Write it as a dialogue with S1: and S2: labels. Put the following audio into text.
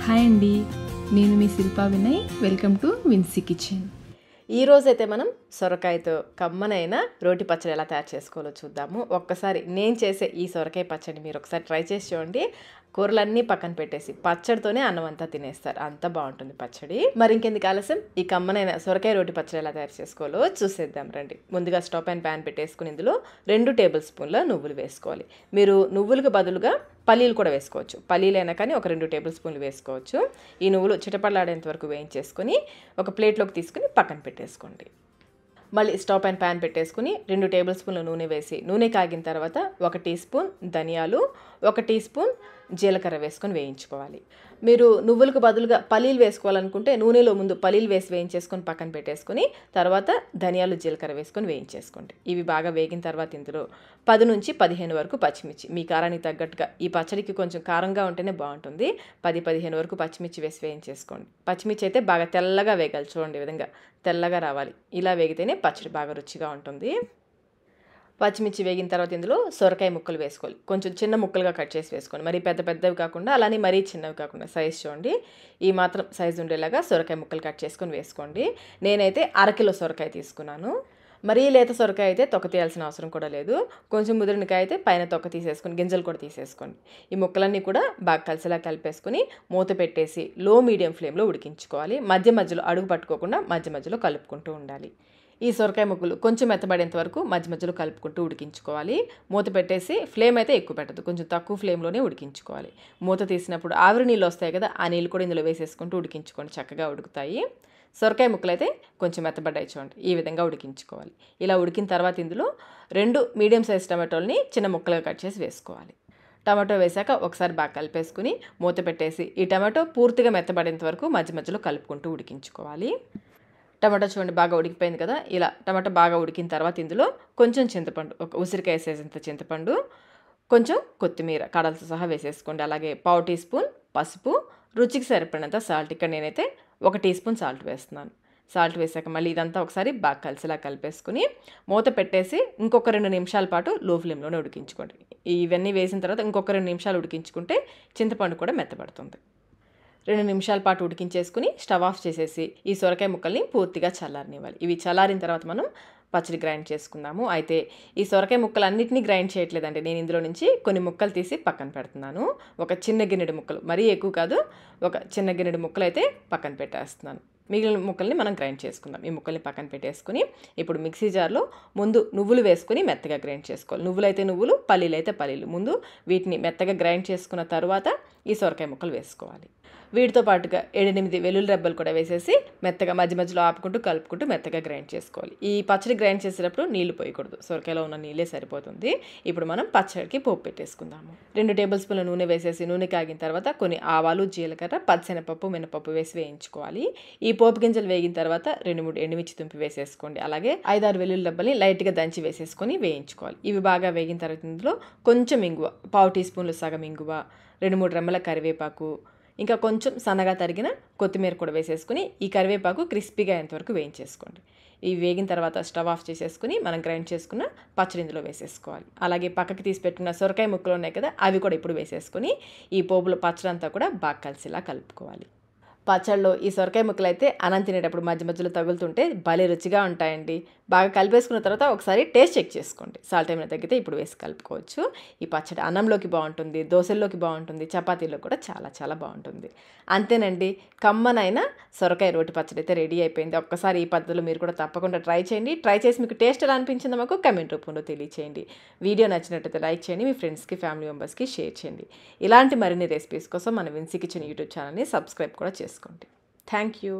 S1: Hi అండి, నేను మీ Shilpa Vinay. Welcome to Vinsi kitchen.
S2: ఈరోజైతే మనం సొరకాయతో కమ్మనైన రోటి పచ్చడి ఎలా తయారు చేసుకోవాలో చూద్దాము. ఒక్కసారి నేను చేసే ఈ సొరకాయ పచ్చడి మీరు ఒకసారి ట్రై చేసి చూడండి. కూరలన్నీ పక్కన పెట్టేసి పచ్చడితోనే అన్నం అంతా తినేస్తారు, అంత బాగుంటుంది పచ్చడి. మరి ఇంకెందుకు ఆలస్యం, ఈ కమ్మనైన సొరకాయ రోటి పచ్చడి ఎలా తయారు చేసుకోవాలో చూసేద్దాం రండి. ముందుగా స్టవ్ పైన ప్యాన్ పెట్టేసుకుని ఇందులో 2 టేబుల్ స్పూన్ల నువ్వులు వేసుకోవాలి. మీరు నువ్వులకు బదులుగా పల్లీలు కూడా వేసుకోవచ్చు. పల్లీలైనా కానీ ఒక 2 టేబుల్ స్పూన్లు వేసుకోవచ్చు. ఈ నువ్వులు చిటపడలాడేంత వరకు వేయించేసుకొని ఒక ప్లేట్లోకి తీసుకుని పక్కన పెట్టేసుకోండి. మళ్ళీ స్టవ్ పైన ప్యాన్ పెట్టేసుకుని 2 టేబుల్ స్పూన్ల నూనె వేసి నూనె కాగిన తర్వాత 1 టీ స్పూన్ ధనియాలు, 1 టీ స్పూన్ జీలకర్ర వేసుకొని వేయించుకోవాలి. మీరు నువ్వులకు బదులుగా పల్లీలు వేసుకోవాలనుకుంటే నూనెలో ముందు పల్లీలు వేసి వేయించేసుకొని పక్కన పెట్టేసుకొని తర్వాత ధనియాలు జీలకర్ర వేసుకొని వేయించేసుకోండి. ఇవి బాగా వేగిన తర్వాత ఇందులో 10 నుంచి 15 వరకు పచ్చిమిర్చి, మీ కారానికి తగ్గట్టుగా, ఈ పచ్చడికి కొంచెం కారంగా ఉంటేనే బాగుంటుంది. 10-15 వరకు పచ్చిమిర్చి వేసి వేయించేసుకోండి. పచ్చిమిర్చి అయితే బాగా తెల్లగా వేగాలి, చూడండి ఈ విధంగా తెల్లగా రావాలి. ఇలా వేగితేనే పచ్చడి బాగా రుచిగా ఉంటుంది. పచ్చిమిర్చి వేగిన తర్వాత ఇందులో సొరకాయ ముక్కలు వేసుకోవాలి. కొంచెం చిన్న ముక్కలుగా కట్ చేసి వేసుకోండి. మరీ పెద్ద పెద్దవి కాకుండా అలానే మరీ చిన్నవి కాకుండా సైజు చూడండి, ఈ మాత్రం సైజు ఉండేలాగా సొరకాయ ముక్కలు కట్ చేసుకొని వేసుకోండి. నేనైతే 1/2 కిలో సొరకాయ తీసుకున్నాను. మరీ లేత సొరకాయ అయితే తొక్క తీయాల్సిన అవసరం కూడా లేదు. కొంచెం ముదిరినకాయ అయితే పైన తొక్క తీసేసుకొని గింజలు కూడా తీసేసుకోండి. ఈ ముక్కలన్నీ కూడా బాగా కలిసిలా కలిపేసుకుని మూత పెట్టేసి లో మీడియం ఫ్లేమ్లో ఉడికించుకోవాలి. మధ్య మధ్యలో అడుగు పట్టుకోకుండా మధ్య మధ్యలో కలుపుకుంటూ ఉండాలి. ఈ సొరకాయ ముక్కలు కొంచెం మెత్తబడేంత వరకు మధ్య మధ్యలో కలుపుకుంటూ ఉడికించుకోవాలి. మూత పెట్టేసి ఫ్లేమ్ అయితే ఎక్కువ పెట్టదు, కొంచెం తక్కువ ఫ్లేమ్లోనే ఉడికించుకోవాలి. మూత తీసినప్పుడు ఆవిరి నీళ్ళు వస్తాయి కదా, ఆ నీళ్ళు కూడా ఇందులో వేసేసుకుంటూ ఉడికించుకోండి, చక్కగా ఉడుకుతాయి. సొరకాయ ముక్కలు అయితే కొంచెం మెత్తబడ్డాయి చూడండి, ఈ విధంగా ఉడికించుకోవాలి. ఇలా ఉడికిన తర్వాత ఇందులో 2 మీడియం సైజ్ టమాటోల్ని చిన్న ముక్కలుగా కట్ చేసి వేసుకోవాలి. టమాటో వేసాక ఒకసారి బాగా కలిపేసుకుని మూత పెట్టేసి ఈ టమాటో పూర్తిగా మెత్తబడేంత వరకు మధ్య మధ్యలో కలుపుకుంటూ ఉడికించుకోవాలి. టమాటో చూడండి బాగా ఉడికిపోయింది కదా. ఇలా టమాటో బాగా ఉడికిన తర్వాత ఇందులో కొంచెం చింతపండు, ఒక ఉసిరికాయ వేసేంత చింతపండు, కొంచెం కొత్తిమీర కడలతో సహా వేసేసుకోండి. అలాగే 1/4 టీ స్పూన్ పసుపు, రుచికి సరిపడినంత సాల్ట్. ఇక్కడ నేనైతే 1 టీ స్పూన్ సాల్ట్ వేస్తున్నాను. సాల్ట్ వేసాక మళ్ళీ ఇదంతా ఒకసారి బాగా కలిసిలా కలిపేసుకుని మూత పెట్టేసి ఇంకొక 2 నిమిషాల పాటు లో ఫ్లేమ్లోనే ఉడికించుకోండి. ఇవన్నీ వేసిన తర్వాత ఇంకొక 2 నిమిషాలు ఉడికించుకుంటే చింతపండు కూడా మెత్తబడుతుంది. 2 నిమిషాల పాటు ఉడికించేసుకుని స్టవ్ ఆఫ్ చేసేసి ఈ సొరకాయ ముక్కల్ని పూర్తిగా చల్లారనివ్వాలి. ఇవి చల్లారిన తర్వాత మనం పచ్చడి గ్రైండ్ చేసుకుందాము. అయితే ఈ సొరకాయ ముక్కలు అన్నింటినీ గ్రైండ్ చేయట్లేదండి, నేను ఇందులో నుంచి కొన్ని ముక్కలు తీసి పక్కన పెడుతున్నాను. ఒక చిన్న గిన్నెడు ముక్కలు, మరీ ఎక్కువ కాదు, ఒక చిన్న గిన్నెడు ముక్కలు అయితే పక్కన పెట్టేస్తున్నాను. మిగిలిన ముక్కల్ని మనం గ్రైండ్ చేసుకుందాం. ఈ ముక్కల్ని పక్కన పెట్టేసుకుని ఇప్పుడు మిక్సీ జార్లో ముందు నువ్వులు వేసుకుని మెత్తగా గ్రైండ్ చేసుకోవాలి. నువ్వులు అయితే నువ్వులు, పల్లీలు అయితే పల్లీలు. ముందు వీటిని మెత్తగా గ్రైండ్ చేసుకున్న తర్వాత ఈ సొరకాయ ముక్కలు వేసుకోవాలి. వీటితో పాటుగా 7-8 వెల్లుల్లి రెబ్బలు కూడా వేసేసి మెత్తగా మధ్య మధ్యలో ఆపుకుంటూ కలుపుకుంటూ మెత్తగా గ్రైండ్ చేసుకోవాలి. ఈ పచ్చడి గ్రైండ్ చేసేటప్పుడు నీళ్లు పోయకూడదు, సొరకాయలో ఉన్న నీళ్ళే సరిపోతుంది. ఇప్పుడు మనం పచ్చడికి పోపు పెట్టేసుకుందాము. 2 టేబుల్ స్పూన్ల నూనె వేసేసి నూనె కాగిన తర్వాత కొన్ని ఆవాలు, జీలకర్ర, పచ్చిశనగపప్పు, మినపప్పు వేసి వేయించుకోవాలి. ఈ పోపు గింజలు వేగిన తర్వాత 2-3 ఎండుమిర్చి తుంపి వేసేసుకోండి. అలాగే 5-6 వెల్లుల్లి రెబ్బల్ని లైట్గా దంచి వేసేసుకొని వేయించుకోవాలి. ఇవి బాగా వేగిన తర్వాత ఇందులో కొంచెం ఇంగువ, 1/2 టీ స్పూన్లు సగం ఇంగువ, 2-3 రెమ్మల కరివేపాకు, ఇంకా కొంచెం సన్నగా తరిగిన కొత్తిమీర కూడా వేసేసుకుని ఈ కరివేపాకు క్రిస్పీగా అయ్యేంతవరకు వేయించేసుకోండి. ఇవి వేగిన తర్వాత స్టవ్ ఆఫ్ చేసేసుకుని మనం గ్రైండ్ చేసుకున్న పచ్చడి ఇందులో వేసేసుకోవాలి. అలాగే పక్కకి తీసి పెట్టుకున్న సొరకాయ ముక్కలు ఉన్నాయి కదా, అవి కూడా ఇప్పుడు వేసేసుకుని ఈ పోపులో పచ్చడి అంతా కూడా బాగా కలిసిలా కలుపుకోవాలి. పచ్చడిలో ఈ సొరకాయ ముక్కలు అయితే అన్నం తినేటప్పుడు మధ్య మధ్యలో తగులుతుంటే భలే రుచిగా ఉంటాయండి. బాగా కలిపేసుకున్న తర్వాత ఒకసారి టేస్ట్ చెక్ చేసుకోండి, సాల్ట్ ఏమైనా తగ్గితే ఇప్పుడు వేసి కలుపుకోవచ్చు. ఈ పచ్చడి అన్నంలోకి బాగుంటుంది, దోశల్లోకి బాగుంటుంది, చపాతీలో కూడా చాలా చాలా బాగుంటుంది. అంతేనండి, కమ్మనైన సొరకాయ రోటి పచ్చడి అయితే రెడీ అయిపోయింది. ఒక్కసారి ఈ పద్ధతిలో మీరు కూడా తప్పకుండా ట్రై చేయండి. ట్రై చేసి మీకు టేస్ట్ ఎలా అనిపించిందో మాకు కమెంట్ రూపంలో తెలియచేయండి. వీడియో నచ్చినట్టయితే లైక్ చేయండి, మీ ఫ్రెండ్స్కి, ఫ్యామిలీ మెంబర్స్కి షేర్ చేయండి. ఇలాంటి మరిన్ని రెసిపీస్ కోసం మన విన్సీ కిచెన్ యూట్యూబ్ ఛానల్ని సబ్స్క్రైబ్ కూడా చేసుకోండి. Thank you.